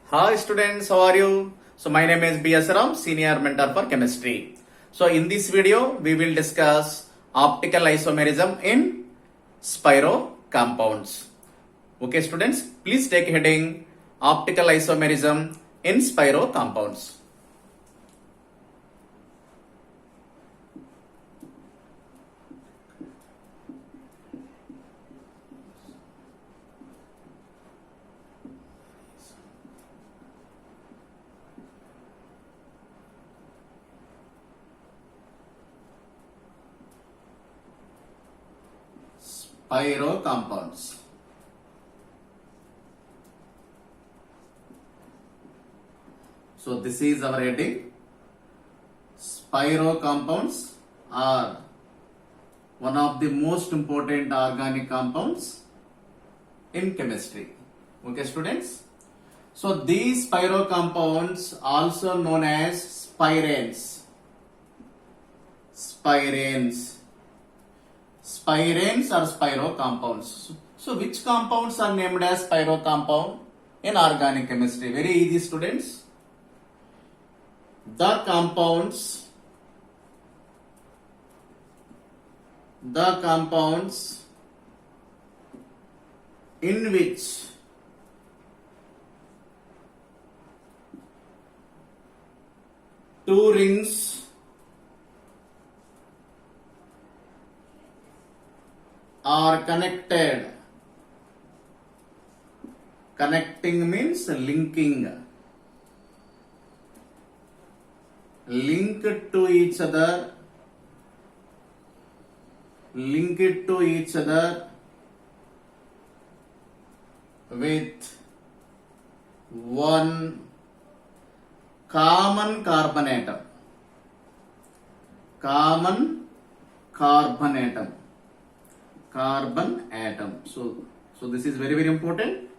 Hi students, how are you? So my name is B.S. Ram, Senior Mentor for Chemistry. So in this video, we will discuss optical isomerism in spiro compounds. Okay students, please take heading optical isomerism in spiro compounds. Spiro compounds. So this is our heading. Spiro compounds are one of the most important organic compounds in chemistry. Okay students. So these spiro compounds also known as spiranes. Spiranes are spiro compounds. So which compounds are named as spiro compound in organic chemistry? Very easy students. The compounds in which two rings are connected. Connecting means linking. Linked to each other with one common carbon atom. So this is very important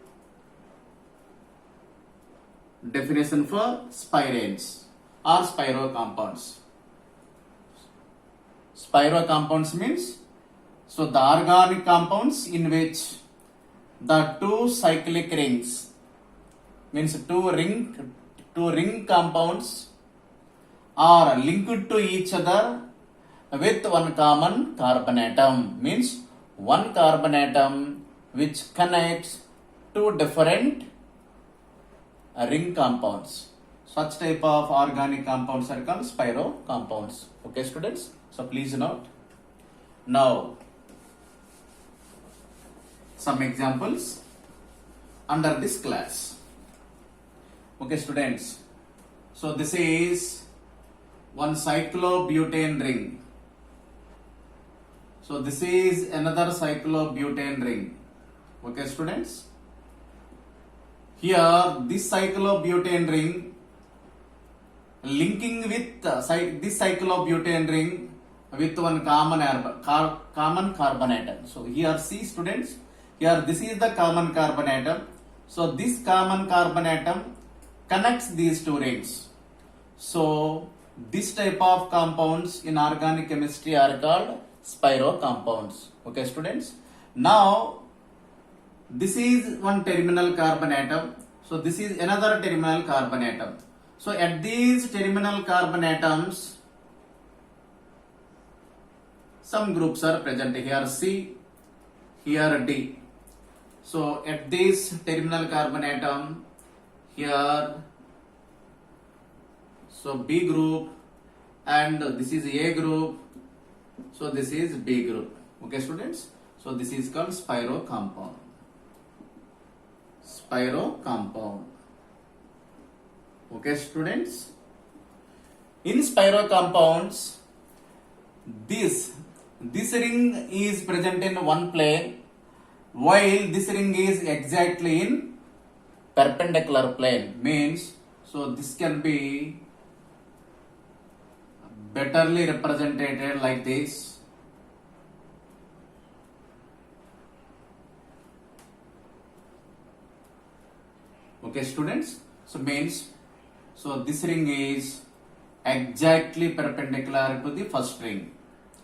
definition for spiranes or spiro compounds. Spiro compounds means so the organic compounds in which the two cyclic rings means two ring compounds are linked to each other with one common carbon atom, means one carbon atom which connects two different ring compounds. Such type of organic compounds are called spiro compounds. Okay students, so please note. Now some examples under this class. Okay students, so this is one cyclobutane ring. So this is another cyclobutane ring. Okay students, here this cyclobutane ring linking with this cyclobutane ring with one common carbon atom. So here see students, here this is the common carbon atom. So this common carbon atom connects these two rings. So this type of compounds in organic chemistry are called spiro compounds. Okay students, now this is one terminal carbon atom. So this is another terminal carbon atom. So at these terminal carbon atoms some groups are present. Here C, here D. So at this terminal carbon atom here, so B group, and this is A group, so this is B group. Okay students, so this is called spiro compound. Okay students, in spiro compounds this ring is present in one plane while this ring is exactly in perpendicular plane, means so this can be betterly represented like this. Okay students, so means so this ring is exactly perpendicular to the first ring.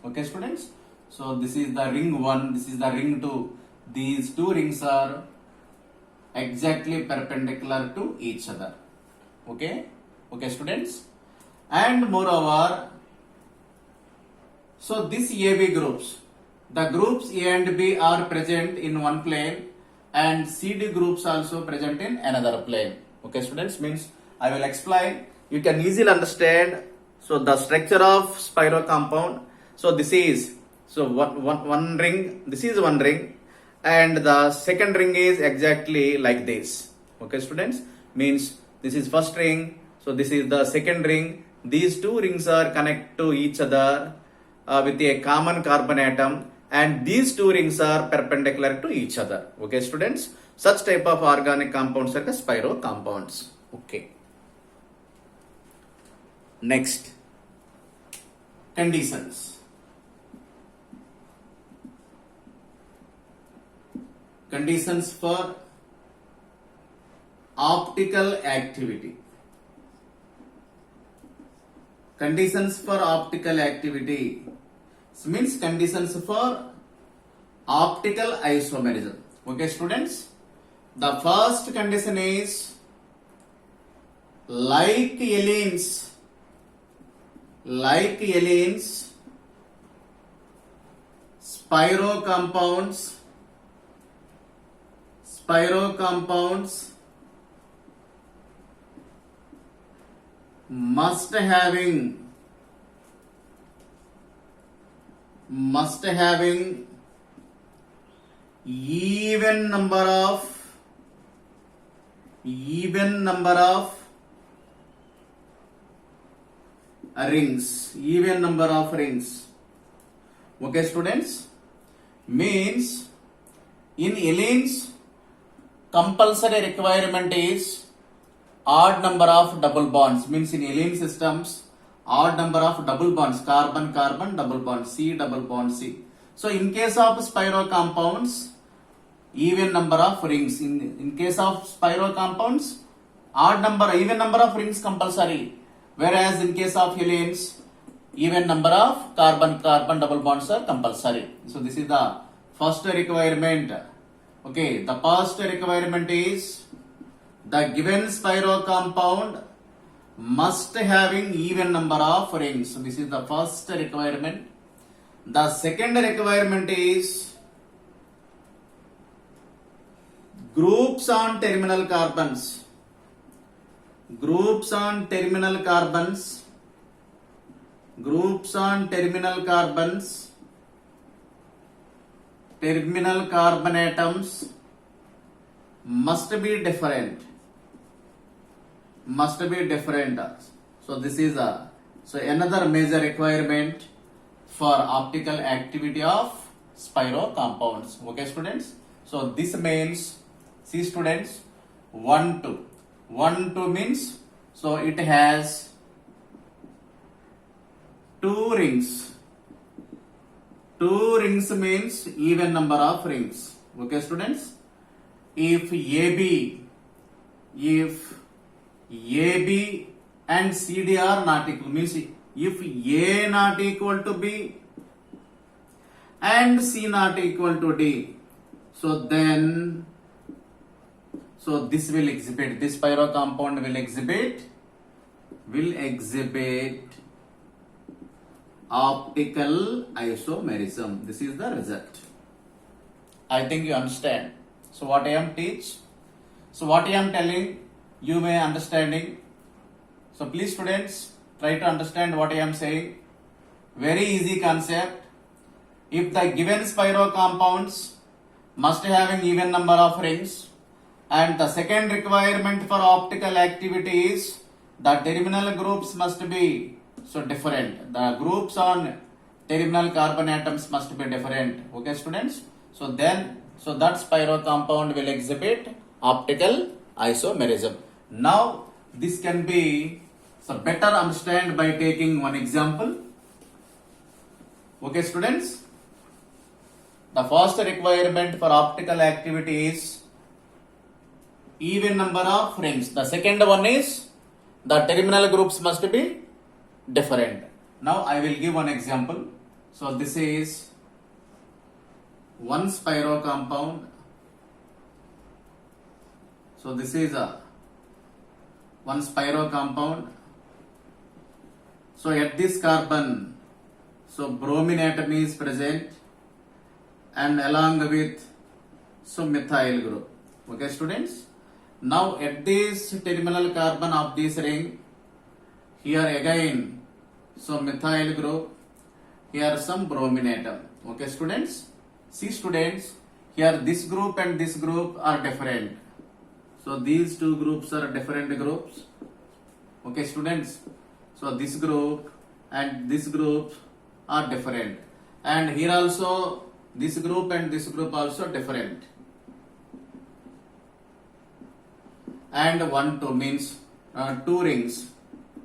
Okay students, so this is the ring 1, this is the ring 2. These two rings are exactly perpendicular to each other. Okay, okay, students. And moreover, so this AB groups, the groups A and B are present in one plane, and CD groups also present in another plane. Okay, students, means I will explain. You can easily understand. So the structure of spiral compound. So this is one ring. This is one ring, and the second ring is exactly like this. Okay, students, means this is first ring. So this is the second ring. These two rings are connected to each other with a common carbon atom, and these two rings are perpendicular to each other. Okay, students, such type of organic compounds are the spiro compounds. Okay, next, conditions. Conditions for optical activity. Conditions for optical activity means conditions for optical isomerism. Okay, students, the first condition is like allenes, spiro compounds must having even number of rings. Okay, students, means in allenes compulsory requirement is odd number of double bonds. Means in allene systems, odd number of double bonds, carbon carbon double bond, C double bond C. So in case of spiro compounds, even number of rings. In case of spiro compounds, even number of rings compulsory, whereas in case of allenes, even number of carbon carbon double bonds are compulsory. So this is the first requirement. Okay, the first requirement is the given spiro compound must having even number of rings. So this is the first requirement. The second requirement is groups on terminal carbons. Terminal carbon atoms must be different. So this is another major requirement for optical activity of spiro compounds. Okay, students. So this means, see students, 1 2 means, so it has two rings. Two rings means even number of rings. Okay, students. If AB and CD are not equal, means if A not equal to B and C not equal to D, so then this will exhibit, this spiro compound will exhibit optical isomerism. This is the result. I think you understand. So what I am telling, you may understanding. So please students, try to understand what I am saying. Very easy concept. If the given spiro compounds must having even number of rings, and the second requirement for optical activity is the terminal groups must be different. The groups on terminal carbon atoms must be different. Okay, students. So that spiro compound will exhibit optical isomerism. Now this can be better understand by taking one example. Okay, students. The first requirement for optical activity is even number of rings. The second one is the terminal groups must be different. Now I will give one example. So this is one spiro compound So this is a one spiro compound. So at this carbon, so bromine atom is present, and along with so methyl group. Okay, students. Now at this terminal carbon of this ring, here again, so methyl group, here some bromine atom. Okay, students. See, students, here this group and this group are different. So these two groups are different groups. Okay, students. So this group and this group are different, and here also this group and this group also different. And 1 2 means 2 rings.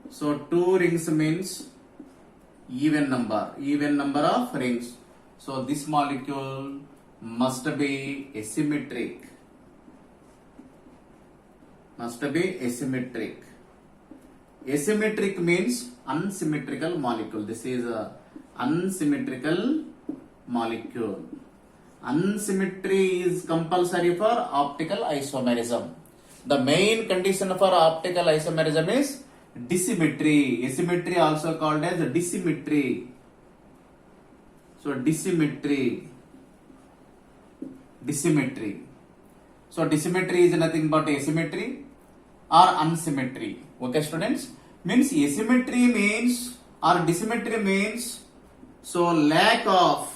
So 2 rings means even number of rings. So this molecule must be asymmetric. Asymmetric means unsymmetrical molecule. This is a unsymmetrical molecule. Unsymmetry is compulsory for optical isomerism. The main condition for optical isomerism is dissymmetry. Asymmetry also called as dissymmetry. So dissymmetry. So dissymmetry is nothing but asymmetry or unsymmetry. Okay, students? Means asymmetry means or dissymmetry means so lack of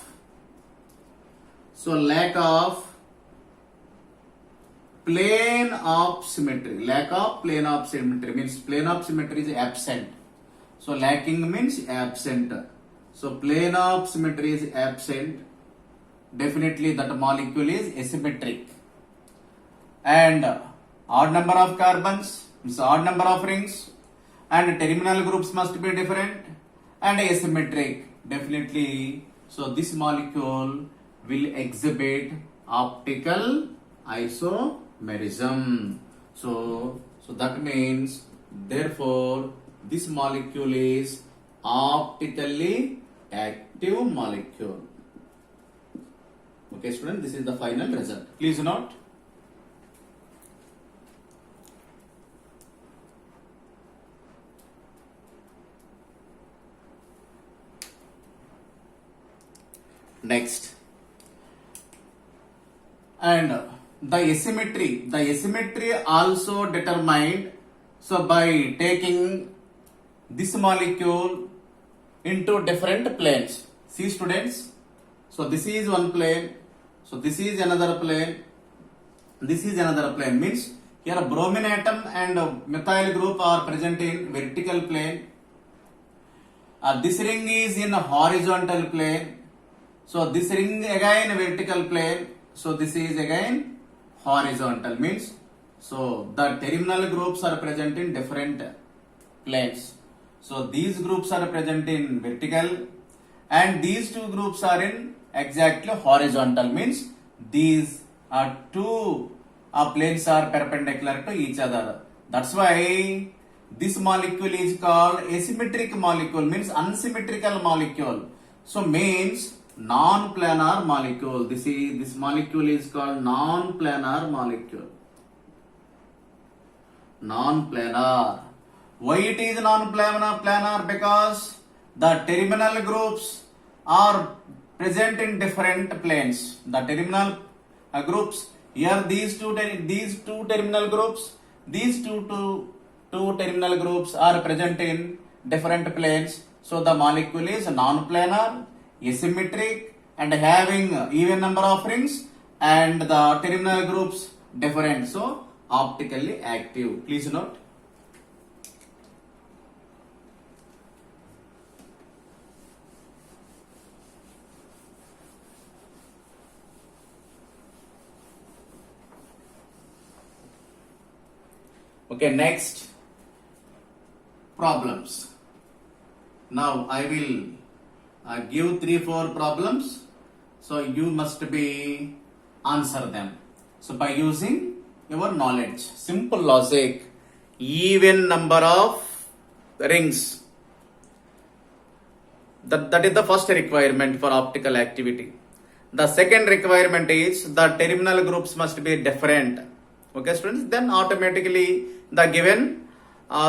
plane of symmetry. Lack of plane of symmetry means plane of symmetry is absent. So lacking means absent. So plane of symmetry is absent. Definitely that molecule is asymmetric. And odd number of carbons means odd number of rings, and terminal groups must be different, and asymmetric. Definitely. So this molecule will exhibit optical isomerism. So that means therefore this molecule is optically active molecule. Okay, student, this is the final result. Please note. Next. And the asymmetry also determined so by taking this molecule into different planes. See, students, so this is one plane, so this is another plane, this is another plane. Means here a bromine atom and methyl group are present in vertical plane. This ring is in a horizontal plane. So this ring again vertical plane. So this is again horizontal. Means so the terminal groups are present in different planes. So these groups are present in vertical, and these two groups are in exactly horizontal. Means these are two planes are perpendicular to each other. That's why this molecule is called asymmetric molecule. Means unsymmetrical molecule. So means non-planar molecule. This molecule is called non-planar molecule. Non-planar. Why it is non-planar? Because the terminal groups are present in different planes. The terminal groups here, these two terminal groups, these two terminal groups are present in different planes. So the molecule is non-planar, asymmetric, and having even number of rings, and the terminal groups different. So optically active. Please note. Okay, next problems. Now I will give 3-4 problems. So you must be answer them. So by using your knowledge, simple logic, even number of rings. That is the first requirement for optical activity. The second requirement is the terminal groups must be different. Okay, students, then automatically the given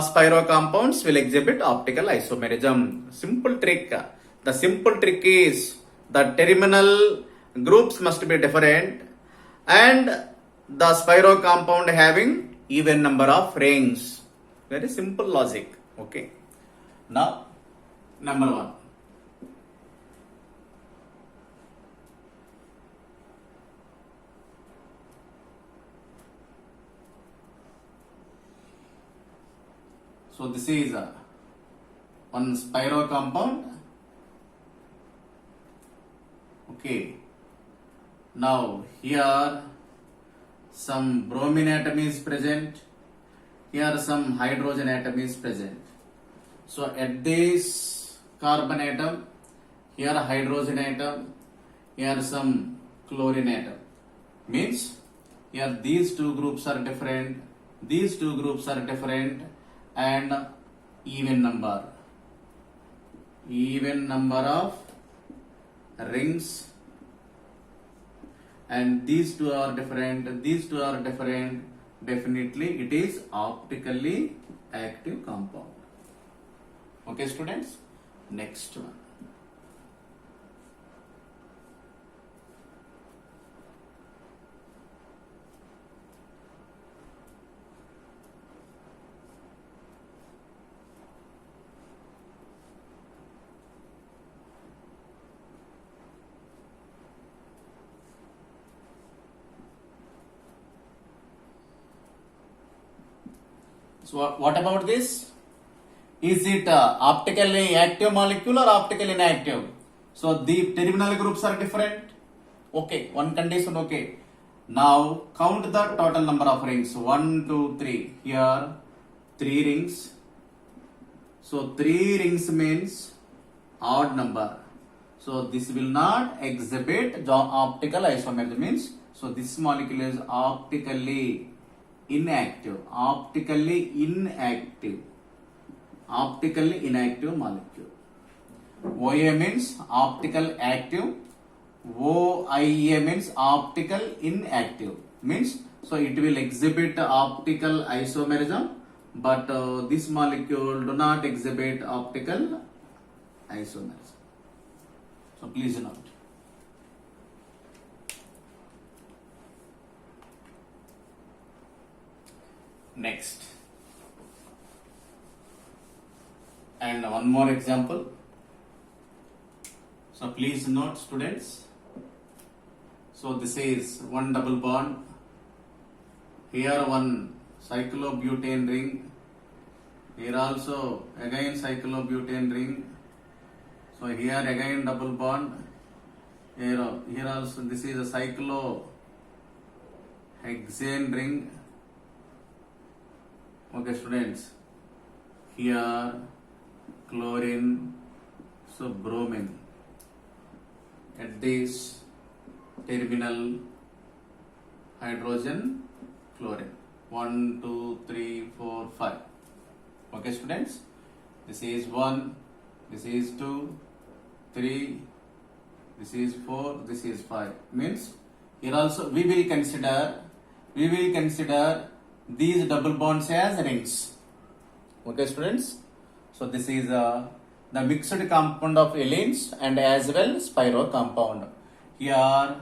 spiro compounds will exhibit optical isomerism. Simple trick. The simple trick is the terminal groups must be different and the spiro compound having even number of rings. Very simple logic. Okay. Now, number 1. So this is one spiro compound. Okay. Now here some bromine atom is present. Here some hydrogen atom is present. So at this carbon atom, here hydrogen atom, here some chlorine atom. Means here these two groups are different, these two groups are different, and even number of rings, and these two are different, these two are different. Definitely it is optically active compound. Okay, students, next one. So what about this? Is it optically active molecule or optically inactive? So the terminal groups are different. Okay, one condition. Okay. Now count the total number of rings. 1, 2, 3. Here 3 rings. So 3 rings means odd number. So this will not exhibit optical isomerism. Means so this molecule is optically inactive. Optically inactive molecule. OA means optical active. OIA means optical inactive. Means so it will exhibit optical isomerism, but this molecule do not exhibit optical isomerism. So please note. Next. And one more example. So please note, students. So this is one double bond. Here one cyclobutane ring. Here also again cyclobutane ring. So here again double bond. Here also this is a cyclohexane ring. Okay, students. Here chlorine, so bromine. At this terminal hydrogen, chlorine. 1, 2, 3, 4, 5. Okay, students. This is 1. This is 2, 3. This is 4. This is 5. Means here also we will consider these double bonds as rings. Okay, students. So this is the mixed compound of allenes and as well spiro compound. Here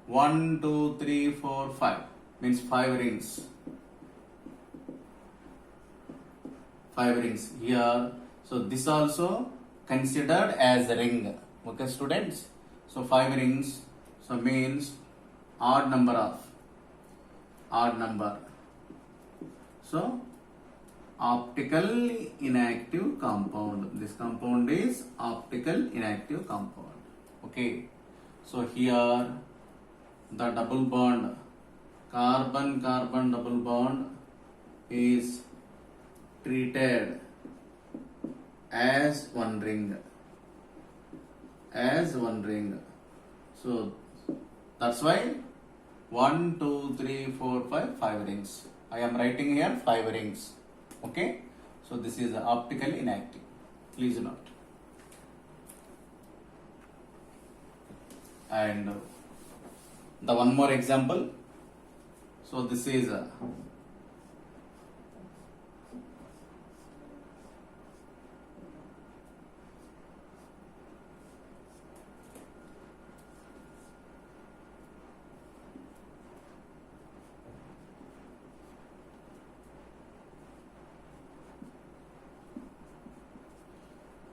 1, 2, 3, 4, 5 means 5 rings. 5 rings here. So this also considered as a ring. Okay, students. So 5 rings. So means odd number. So optically inactive compound. This compound is optical inactive compound. Okay. So here the double bond, carbon-carbon double bond is treated as one ring. So that's why 1, 2, 3, 4, 5 rings. I am writing here 5 rings. Okay. So this is optically inactive. Please note. And The one more example. So this is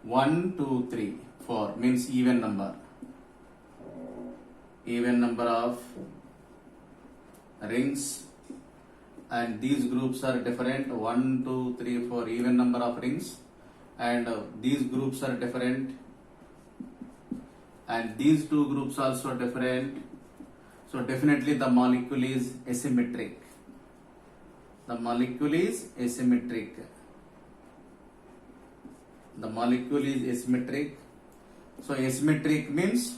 1, 2, 3, 4 means even number. Even number of rings, and these groups are different. 1, 2, 3, 4 even number of rings, and these groups are different, and these two groups also different. So definitely the molecule is asymmetric. The molecule is asymmetric. The molecule is asymmetric. So asymmetric means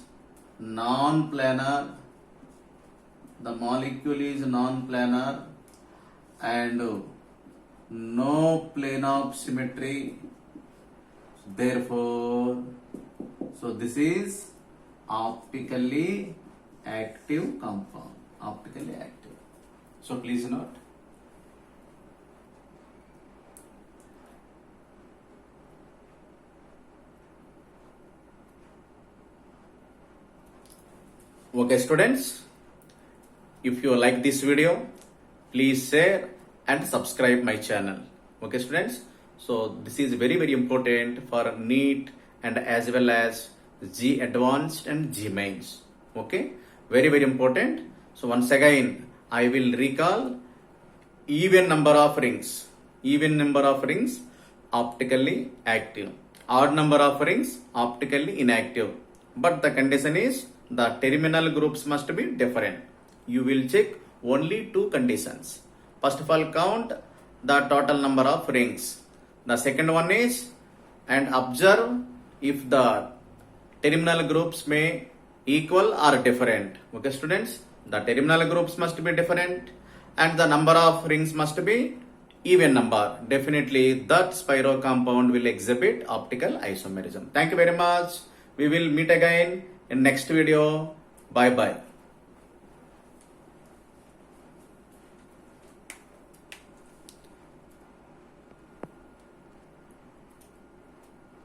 non-planar. The molecule is non-planar and no plane of symmetry. Therefore, so this is optically active compound. Optically active. So please note. Okay students, if you like this video, please share and subscribe my channel. Okay students, so this is very important for NEET and as well as G Advanced and G Mains. Okay, very important. So once again I will recall even number of rings. Even number of rings optically active. Odd number of rings optically inactive. But the condition is the terminal groups must be different. You will check only two conditions. First of all, count the total number of rings. The second one is, and observe if the terminal groups may equal or different. Okay students, the terminal groups must be different and the number of rings must be even number. Definitely that spiro compound will exhibit optical isomerism. Thank you very much. We will meet again in next video. Bye bye.